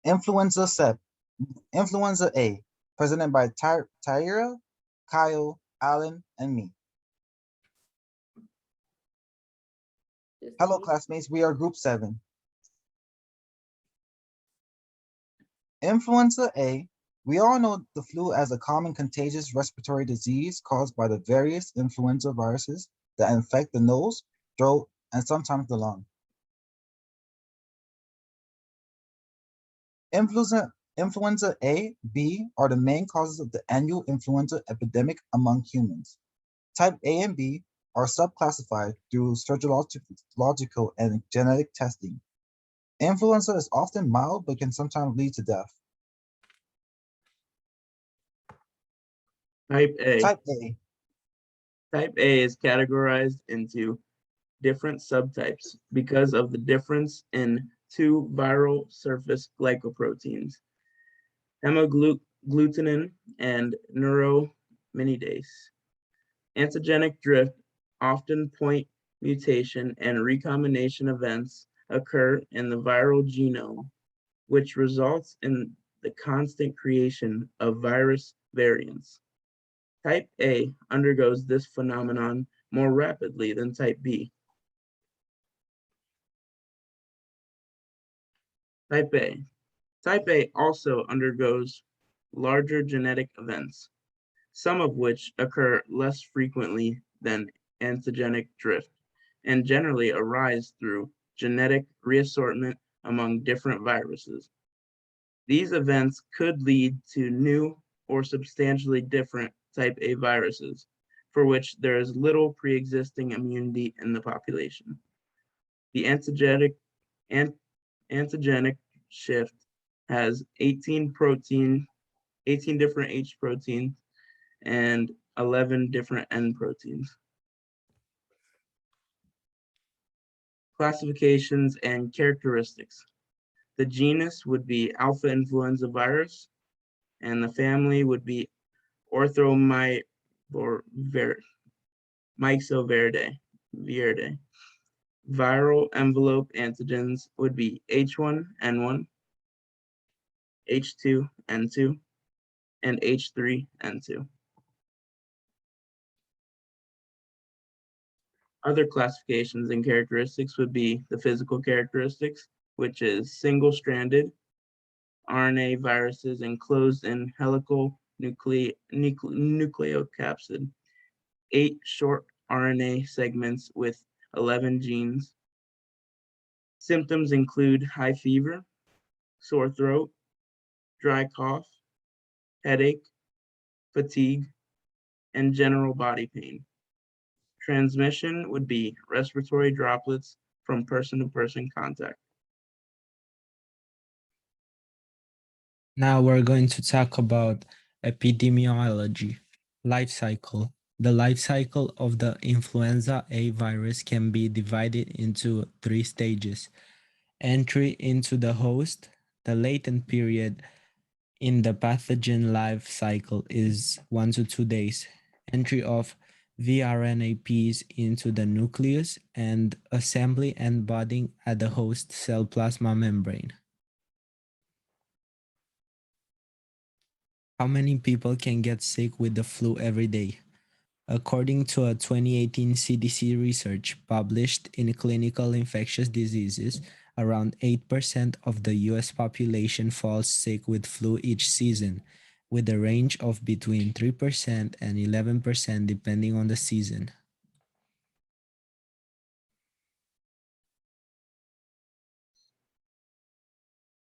Influenza sep, Influenza A, presented by Tyeera, Kyle, Alin, and me. Just Hello, me. classmates. We are Group 7. Influenza A. We all know the flu as a common contagious respiratory disease caused by the various influenza viruses that infect the nose, throat, and sometimes the lung. Influenza A, B are the main causes of the annual influenza epidemic among humans. Type A and B are subclassified through serological and genetic testing. Influenza is often mild but can sometimes lead to death. Type A. Type A. Type A is categorized into different subtypes because of the difference in two viral surface glycoproteins, hemagglutinin and neuraminidase. Antigenic drift, often point mutation and recombination events occur in the viral genome, which results in the constant creation of virus variants. Type A undergoes this phenomenon more rapidly than type B. Type A. Type A also undergoes larger genetic events, some of which occur less frequently than antigenic drift and generally arise through genetic reassortment among different viruses. These events could lead to new or substantially different type A viruses, for which there is little pre-existing immunity in the population. The antigenic shift has 18 different H proteins and 11 different N proteins. Classifications and characteristics. The genus would be alpha influenza virus, and the family would be Myxoviridea. Viral envelope antigens would be H1N1, H2N2, and H3N2. Other classifications and characteristics would be the physical characteristics, which is single-stranded RNA viruses enclosed in helical nucleocapsid, 8 short RNA segments with 11 genes. Symptoms include high fever, sore throat, dry cough, headache, fatigue, and general body pain. Transmission would be respiratory droplets from person-to-person contact. Now we're going to talk about epidemiology, life cycle. The life cycle of the influenza A virus can be divided into 3 stages. Entry into the host, the latent period in the pathogen life cycle is 1 to 2 days. Entry of vRNAPs into the nucleus and assembly and budding at the host cell plasma membrane. How many people can get sick with the flu every day? According to a 2018 CDC research published in Clinical Infectious Diseases, around 8% of the US population falls sick with flu each season, with a range of between 3% and 11% depending on the season.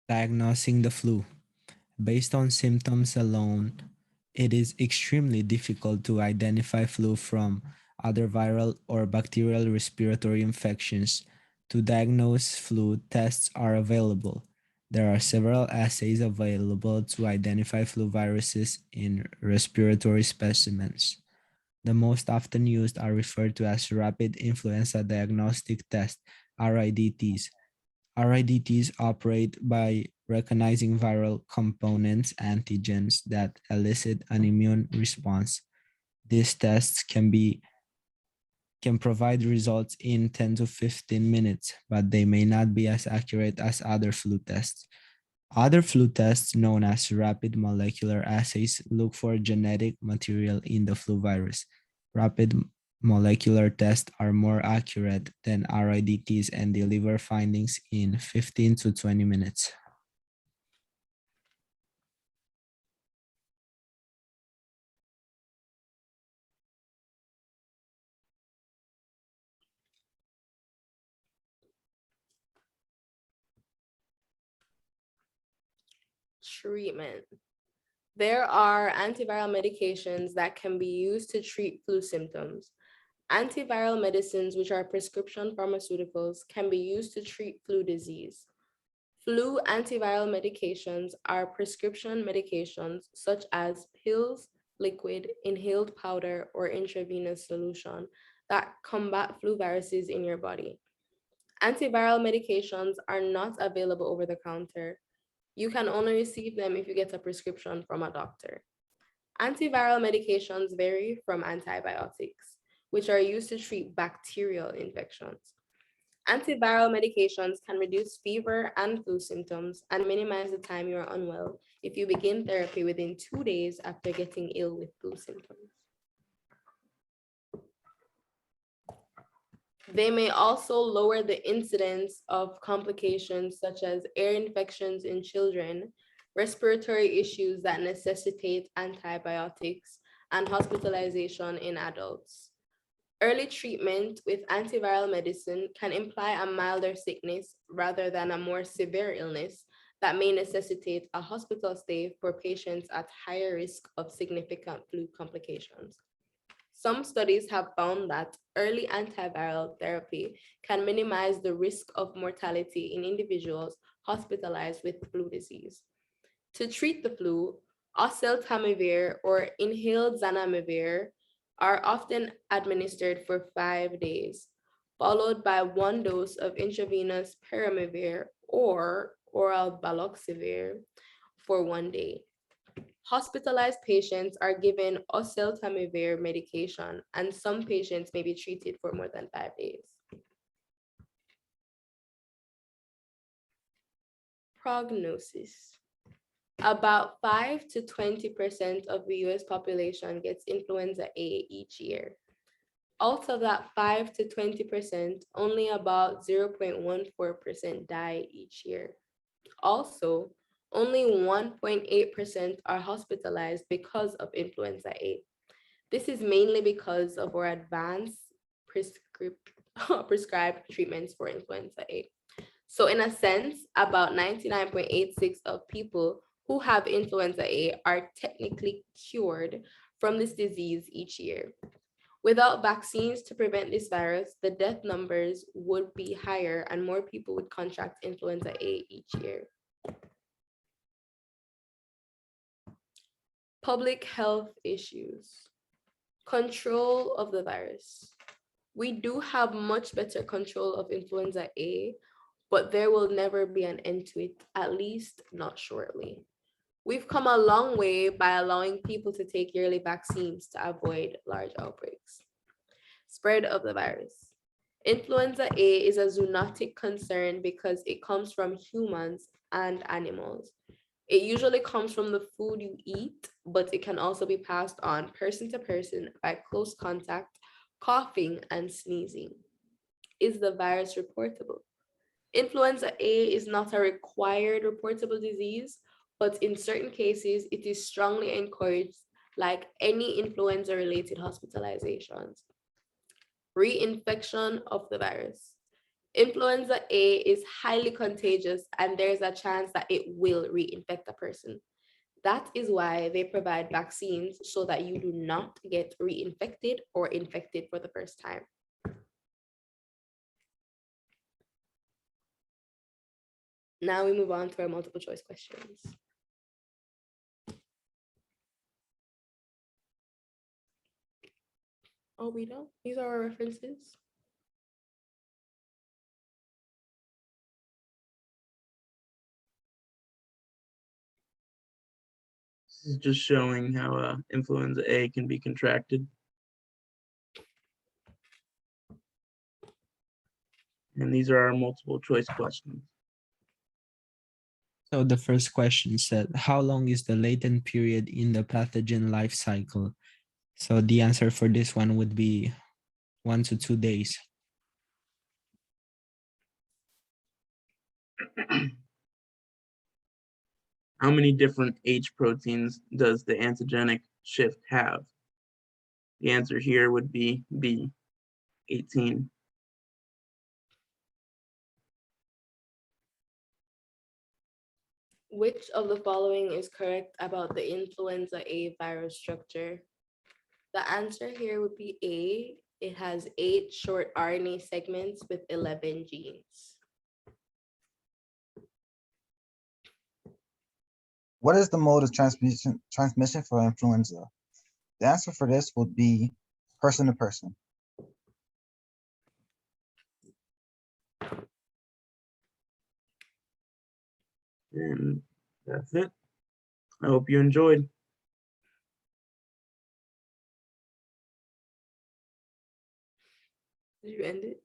Diagnosing the flu. Based on symptoms alone, it is extremely difficult to identify flu from other viral or bacterial respiratory infections. To diagnose flu, tests are available. There are several assays available to identify flu viruses in respiratory specimens. The most often used are referred to as rapid influenza diagnostic tests, RIDTs. RIDTs operate by recognizing viral components, antigens that elicit an immune response. These tests can provide results in 10 to 15 minutes, but they may not be as accurate as other flu tests. Other flu tests, known as rapid molecular assays, look for genetic material in the flu virus. Molecular tests are more accurate than RIDTs and deliver findings in 15 to 20 minutes. Treatment. There are antiviral medications that can be used to treat flu symptoms. Antiviral medicines, which are prescription pharmaceuticals, can be used to treat flu disease. Flu antiviral medications are prescription medications such as pills, liquid, inhaled powder, or intravenous solution that combat flu viruses in your body. Antiviral medications are not available over the counter. You can only receive them if you get a prescription from a doctor. Antiviral medications vary from antibiotics, which are used to treat bacterial infections. Antiviral medications can reduce fever and flu symptoms and minimize the time you are unwell if you begin therapy within 2 days after getting ill with flu symptoms. They may also lower the incidence of complications such as ear infections in children, respiratory issues that necessitate antibiotics, and hospitalization in adults. Early treatment with antiviral medicine can imply a milder sickness rather than a more severe illness that may necessitate a hospital stay for patients at higher risk of significant flu complications. Some studies have found that early antiviral therapy can minimize the risk of mortality in individuals hospitalized with flu disease. To treat the flu, oseltamivir or inhaled zanamivir are often administered for 5 days, followed by 1 dose of intravenous peramivir or oral baloxavir for 1 day. Hospitalized patients are given oseltamivir medication, and some patients may be treated for more than 5 days. Prognosis. About 5 to 20% of the US population gets influenza A each year. Out of that 5 to 20%, only about 0.14% die each year. Also, only 1.8% are hospitalized because of influenza A. This is mainly because of our advanced prescribed treatments for influenza A. So in a sense, about 99.86% of people who have influenza A are technically cured from this disease each year. Without vaccines to prevent this virus, the death numbers would be higher and more people would contract influenza A each year. Public health issues. Control of the virus. We do have much better control of influenza A, but there will never be an end to it, at least not shortly. We've come a long way by allowing people to take yearly vaccines to avoid large outbreaks. Spread of the virus. Influenza A is a zoonotic concern because it comes from humans and animals. It usually comes from the food you eat, but it can also be passed on person to person by close contact, coughing, and sneezing. Is the virus reportable? Influenza A is not a required reportable disease, but in certain cases, it is strongly encouraged, like any influenza-related hospitalizations. Reinfection of the virus. Influenza A is highly contagious and there's a chance that it will reinfect a person. That is why they provide vaccines so that you do not get reinfected or infected for the first time. Now we move on to our multiple choice questions. Oh, we don't? These are our references. This is just showing how influenza A can be contracted. And these are our multiple choice questions. So the first question said, how long is the latent period in the pathogen life cycle? So the answer for this one would be 1 to 2 days. How many different H proteins does the antigenic shift have? The answer here would be B, 18. Which of the following is correct about the influenza A virus structure? The answer here would be A. It has 8 short RNA segments with 11 genes. What is the mode of transmission for influenza? The answer for this would be person to person. And that's it. I hope you enjoyed. Did you end it?